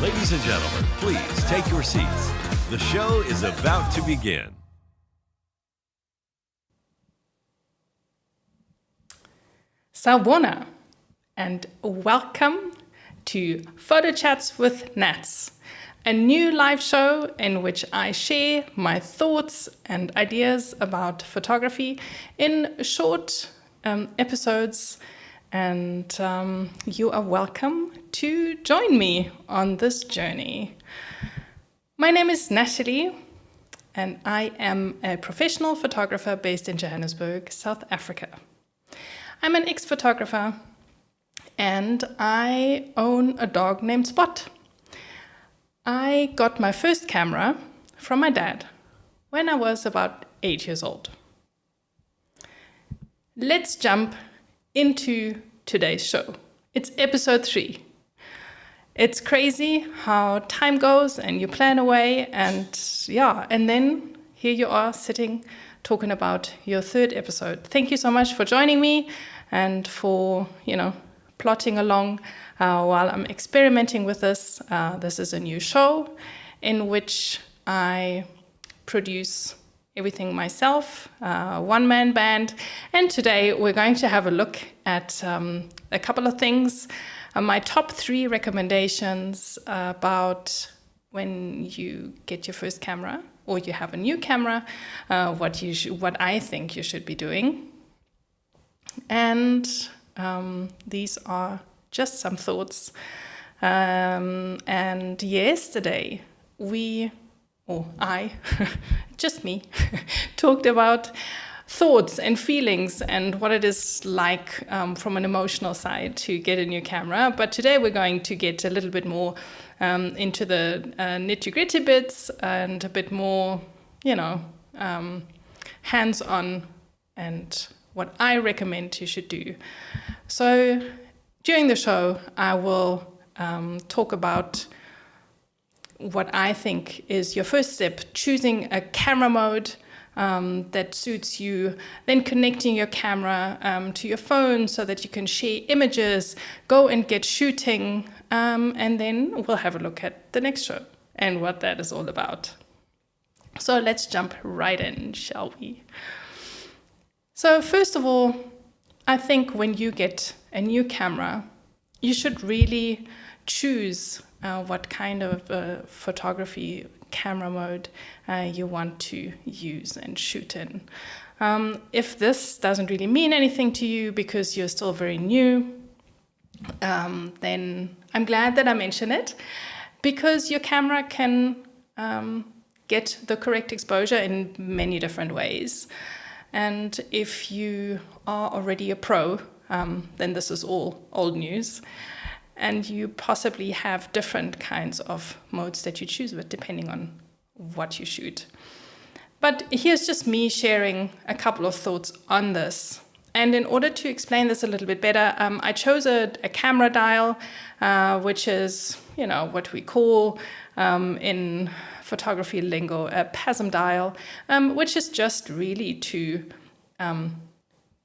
Ladies and gentlemen, please take your seats. The show is about to begin. Sawubona, and welcome to Photo Chats with Nats, a new live show in which I share my thoughts and ideas about photography in short episodes, and you are welcome to join me on this journey. My name is Nathalie, and I am a professional photographer based in Johannesburg, South Africa. I'm an ex-photographer, and I own a dog named Spot. I got my first camera from my dad when I was about 8 years old. Let's jump into today's show. It's episode 3. It's crazy how time goes and you plan away, and then here you are sitting talking about your third episode. Thank you so much for joining me and for, plotting along while I'm experimenting with this. This is a new show in which I produce everything myself, one-man band. And today we're going to have a look at a couple of things. My top 3 recommendations about when you get your first camera or you have a new camera, what I think you should be doing. And these are just some thoughts. And yesterday I, just me, talked about thoughts and feelings and what it is like from an emotional side to get a new camera. But today we're going to get a little bit more into the nitty-gritty bits and a bit more, hands-on and what I recommend you should do. So during the show, I will talk about what I think is your first step, choosing a camera mode that suits you, then connecting your camera to your phone so that you can share images, go and get shooting, and then we'll have a look at the next show and what that is all about. So let's jump right in, shall we? So first of all, I think when you get a new camera, you should really choose what kind of photography camera mode you want to use and shoot in. If this doesn't really mean anything to you because you're still very new, then I'm glad that I mention it, because your camera can get the correct exposure in many different ways. And if you are already a pro, then this is all old news. And you possibly have different kinds of modes that you choose with depending on what you shoot. But here's just me sharing a couple of thoughts on this. And in order to explain this a little bit better, I chose a camera dial, which is, what we call in photography lingo a PASM dial, which is just really to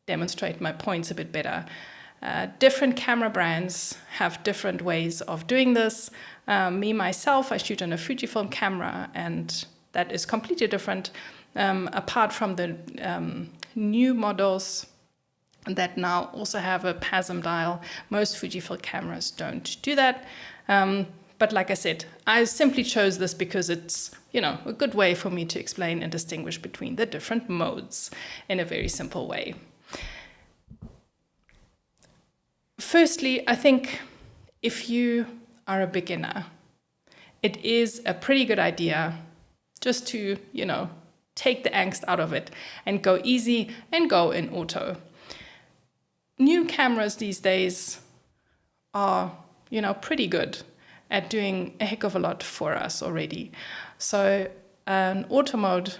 demonstrate my points a bit better. Different camera brands have different ways of doing this. Myself, I shoot on a Fujifilm camera, and that is completely different. Apart from the new models that now also have a PASM dial, most Fujifilm cameras don't do that. But like I said, I simply chose this because it's, a good way for me to explain and distinguish between the different modes in a very simple way. Firstly, I think if you are a beginner, it is a pretty good idea just to, take the angst out of it and go easy and go in auto. New cameras these days are, pretty good at doing a heck of a lot for us already. So an auto mode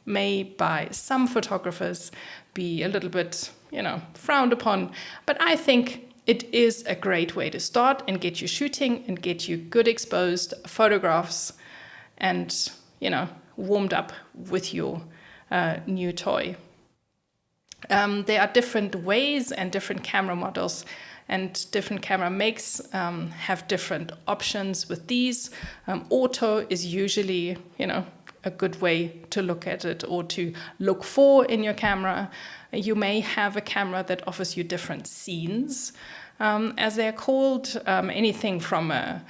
may by some photographers be a little bit, frowned upon, but I think it is a great way to start and get you shooting and get you good exposed photographs and, warmed up with your new toy. There are different ways and different camera models and different camera makes have different options with these. Auto is usually, a good way to look at it or to look for in your camera. You may have a camera that offers you different scenes, as they're called, anything from a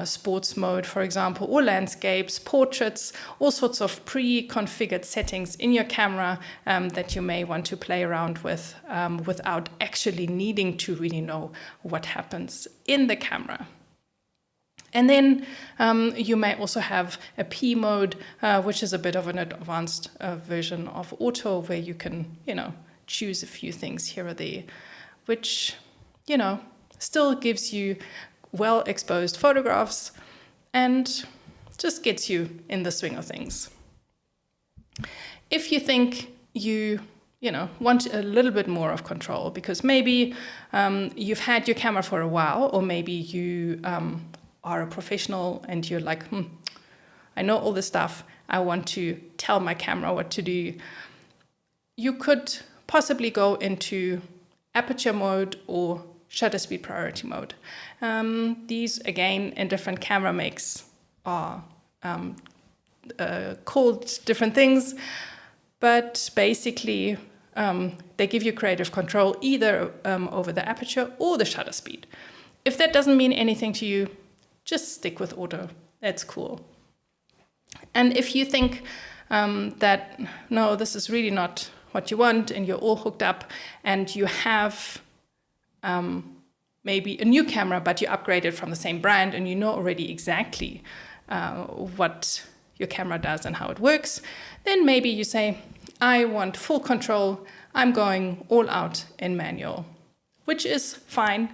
sports mode, for example, or landscapes, portraits, all sorts of pre-configured settings in your camera that you may want to play around with without actually needing to really know what happens in the camera. And then you may also have a P mode, which is a bit of an advanced version of auto, where you can, choose a few things here or there, which, still gives you well-exposed photographs and just gets you in the swing of things. If you think you want a little bit more of control, because maybe you've had your camera for a while, or maybe you are a professional and you're like, I know all this stuff, I want to tell my camera what to do, you could possibly go into aperture mode or shutter speed priority mode. These, again, in different camera makes are called different things, but basically they give you creative control either over the aperture or the shutter speed. If that doesn't mean anything to you, just stick with auto. That's cool. And if you think that, no, this is really not what you want, and you're all hooked up, and you have maybe a new camera, but you upgraded from the same brand, and you know already exactly what your camera does and how it works, then maybe you say, I want full control. I'm going all out in manual, which is fine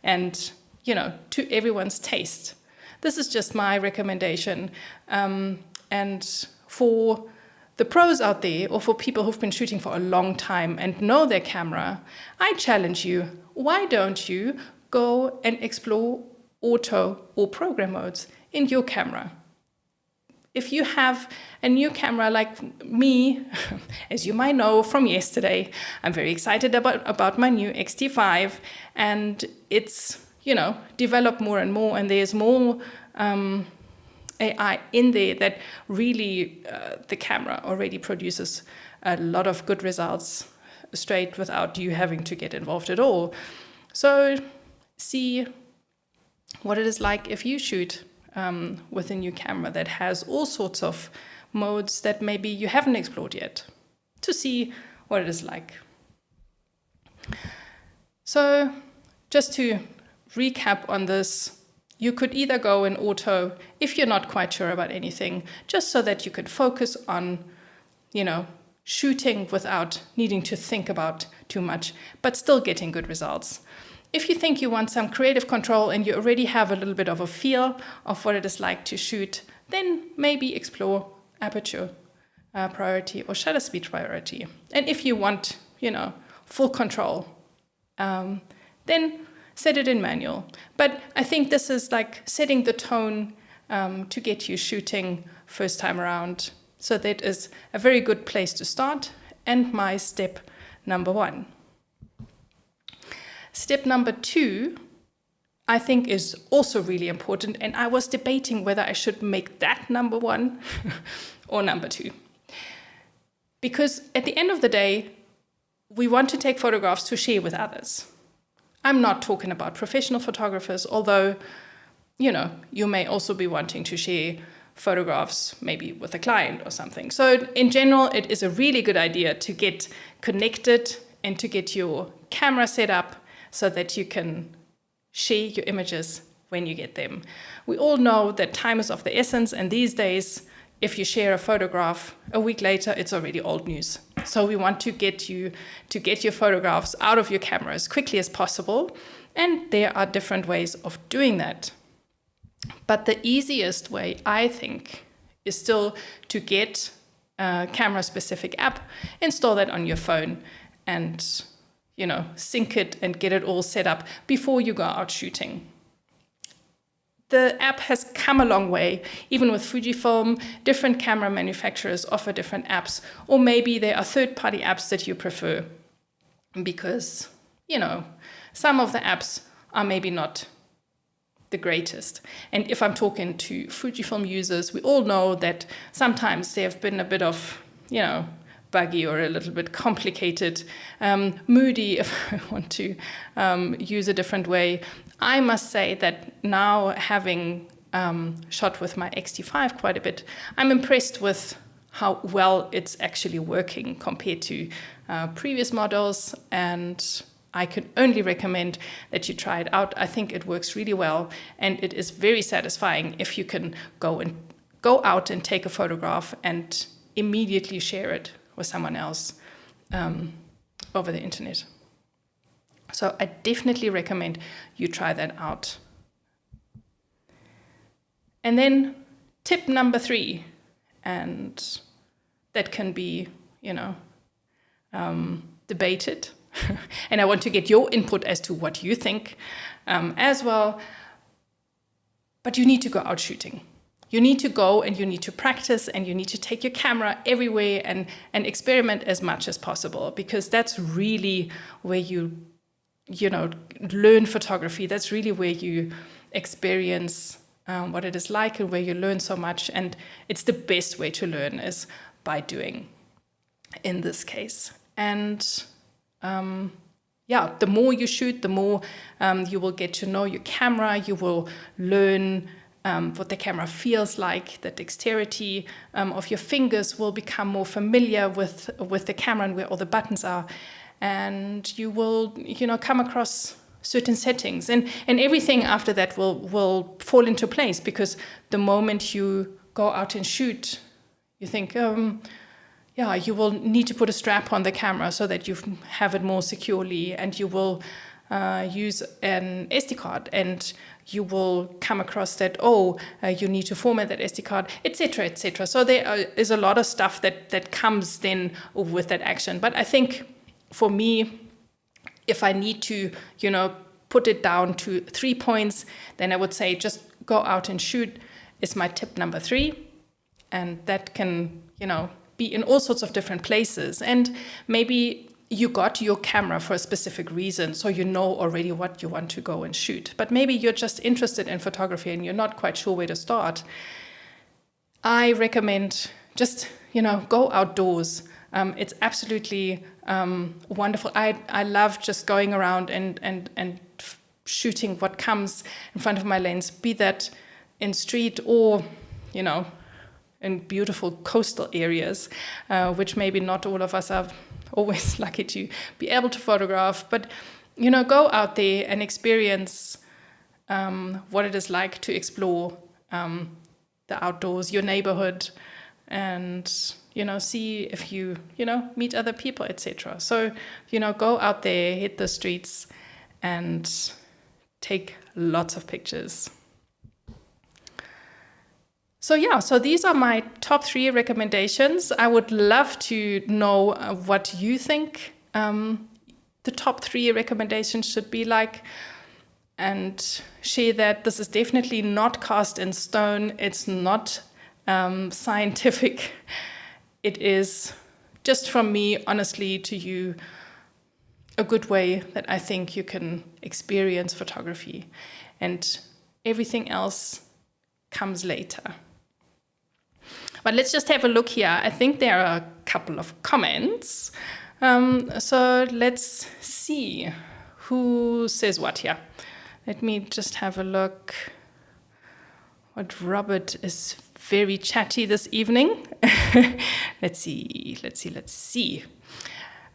and, to everyone's taste. This is just my recommendation. And for the pros out there, or for people who've been shooting for a long time and know their camera, I challenge you, why don't you go and explore auto or program modes in your camera? If you have a new camera like me, as you might know from yesterday, I'm very excited about my new X-T5, and it's, developed more and more, and there's more AI in there that really the camera already produces a lot of good results straight without you having to get involved at all. So see what it is like if you shoot with a new camera that has all sorts of modes that maybe you haven't explored yet, to see what it is like. So just to recap on this, you could either go in auto if you're not quite sure about anything, just so that you could focus on, shooting without needing to think about too much, but still getting good results. If you think you want some creative control and you already have a little bit of a feel of what it is like to shoot, then maybe explore aperture priority or shutter speed priority. And if you want, full control, then set it in manual. But I think this is like setting the tone to get you shooting first time around. So that is a very good place to start, and my step number 1. Step number 2, I think, is also really important, and I was debating whether I should make that number 1 or number 2. Because at the end of the day, we want to take photographs to share with others. I'm not talking about professional photographers, although, you may also be wanting to share photographs maybe with a client or something. So in general, it is a really good idea to get connected and to get your camera set up so that you can share your images when you get them. We all know that time is of the essence, and these days, if you share a photograph, a week later, it's already old news. So we want to get you to get your photographs out of your camera as quickly as possible, and there are different ways of doing that. But the easiest way, I think, is still to get a camera-specific app, install that on your phone, and sync it and get it all set up before you go out shooting. The app has come a long way. Even with Fujifilm, different camera manufacturers offer different apps, or maybe there are third-party apps that you prefer because, some of the apps are maybe not the greatest. And if I'm talking to Fujifilm users, we all know that sometimes they have been a bit of, buggy or a little bit complicated, moody, if I want to use a different way. I must say that now, having shot with my X-T5 quite a bit, I'm impressed with how well it's actually working compared to previous models, and I can only recommend that you try it out. I think it works really well, and it is very satisfying if you can go out and take a photograph and immediately share it with someone else over the internet. So I definitely recommend you try that out. And then tip number 3, and that can be, debated. And I want to get your input as to what you think as well. But you need to go out shooting. You need to go and you need to practice, and you need to take your camera everywhere and experiment as much as possible, because that's really where you learn photography. That's really where you experience what it is like, and where you learn so much. And it's the best way to learn is by doing, in this case. And the more you shoot, the more you will get to know your camera. You will learn what the camera feels like. The dexterity of your fingers will become more familiar with the camera and where all the buttons are. And you will, come across certain settings. And everything after that will fall into place, because the moment you go out and shoot, you think, you will need to put a strap on the camera so that you have it more securely, and you will use an SD card, and you will come across that, you need to format that SD card, etc., etc. So there is a lot of stuff that comes then with that action. But I think for me, if I need to, put it down to 3 points, then I would say just go out and shoot is my tip number 3. And that can, be in all sorts of different places. And maybe you got your camera for a specific reason, so you know already what you want to go and shoot. But maybe you're just interested in photography and you're not quite sure where to start. I recommend just, go outdoors. It's absolutely wonderful. I love just going around and shooting what comes in front of my lens, be that in street or, in beautiful coastal areas, which maybe not all of us are always lucky to be able to photograph. But, go out there and experience what it is like to explore the outdoors, your neighborhood, and, see if you, meet other people, etc. So, go out there, hit the streets, and take lots of pictures. So these are my top 3 recommendations. I would love to know what you think the top 3 recommendations should be like, and share that. This is definitely not cast in stone. It's not scientific. It is just from me, honestly, to you, a good way that I think you can experience photography, and everything else comes later. But let's just have a look here. I think there are a couple of comments. So let's see who says what here. Let me just have a look. What Robert is very chatty this evening. Let's see.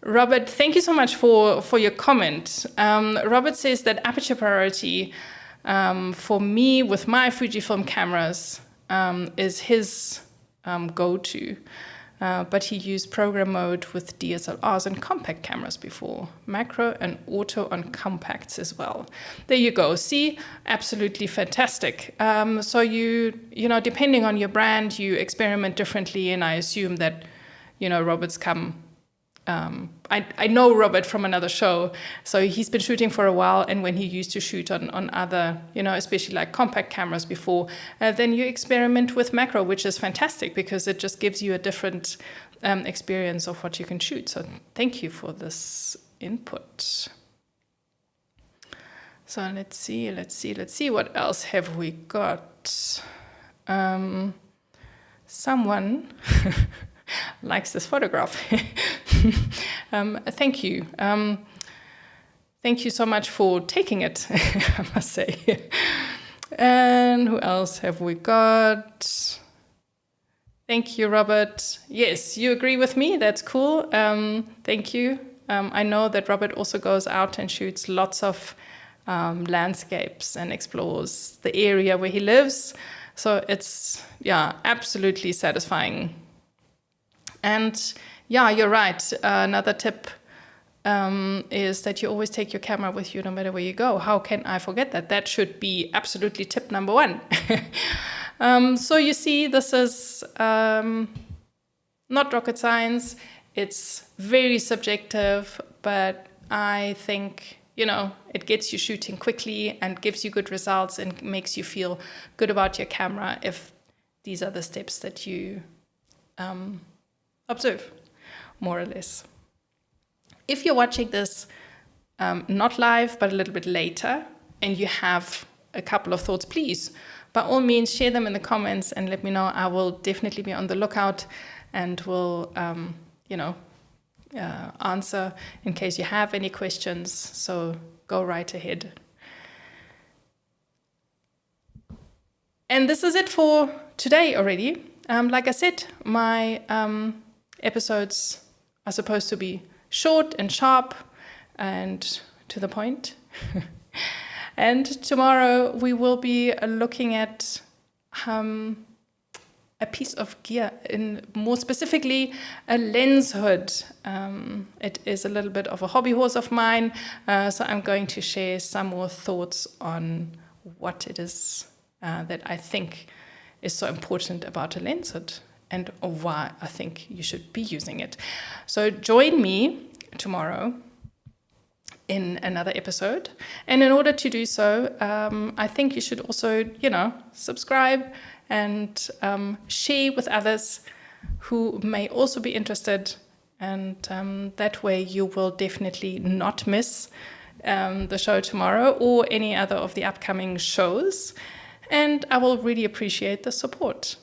Robert, thank you so much for your comment. Robert says that aperture priority for me with my Fujifilm cameras is his go-to. But he used program mode with DSLRs and compact cameras before. Macro and auto on compacts as well. There you go. See, absolutely fantastic. So you depending on your brand, you experiment differently. And I assume that, Robert's come. I know Robert from another show, so he's been shooting for a while, and when he used to shoot on other, especially like compact cameras before, then you experiment with macro, which is fantastic because it just gives you a different experience of what you can shoot. So thank you for this input. So let's see. What else have we got? Someone likes this photograph. Thank you. Thank you so much for taking it, I must say. And who else have we got? Thank you, Robert. Yes, you agree with me. That's cool. Thank you. I know that Robert also goes out and shoots lots of landscapes and explores the area where he lives. So it's, absolutely satisfying. And yeah, you're right. Another tip is that you always take your camera with you no matter where you go. How can I forget that? That should be absolutely tip number one. So you see, this is not rocket science. It's very subjective, but I think, it gets you shooting quickly and gives you good results and makes you feel good about your camera if these are the steps that you observe, more or less. If you're watching this not live, but a little bit later, and you have a couple of thoughts, please, by all means, share them in the comments and let me know. I will definitely be on the lookout and will, answer in case you have any questions. So go right ahead. And this is it for today already. Like I said, my episodes are supposed to be short and sharp and to the point. And tomorrow we will be looking at a piece of gear, more specifically a lens hood. It is a little bit of a hobby horse of mine, so I'm going to share some more thoughts on what it is that I think is so important about a lens hood and why I think you should be using it. So join me tomorrow in another episode. And in order to do so, I think you should also, subscribe and share with others who may also be interested. And that way you will definitely not miss the show tomorrow or any other of the upcoming shows. And I will really appreciate the support.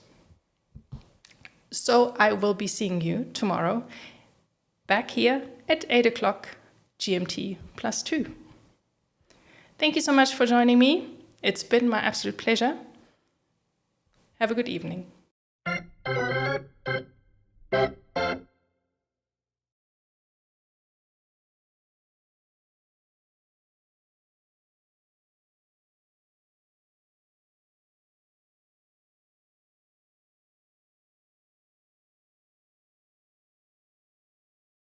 So I will be seeing you tomorrow back here at 8 o'clock GMT +2. Thank you so much for joining me. It's been my absolute pleasure. Have a good evening.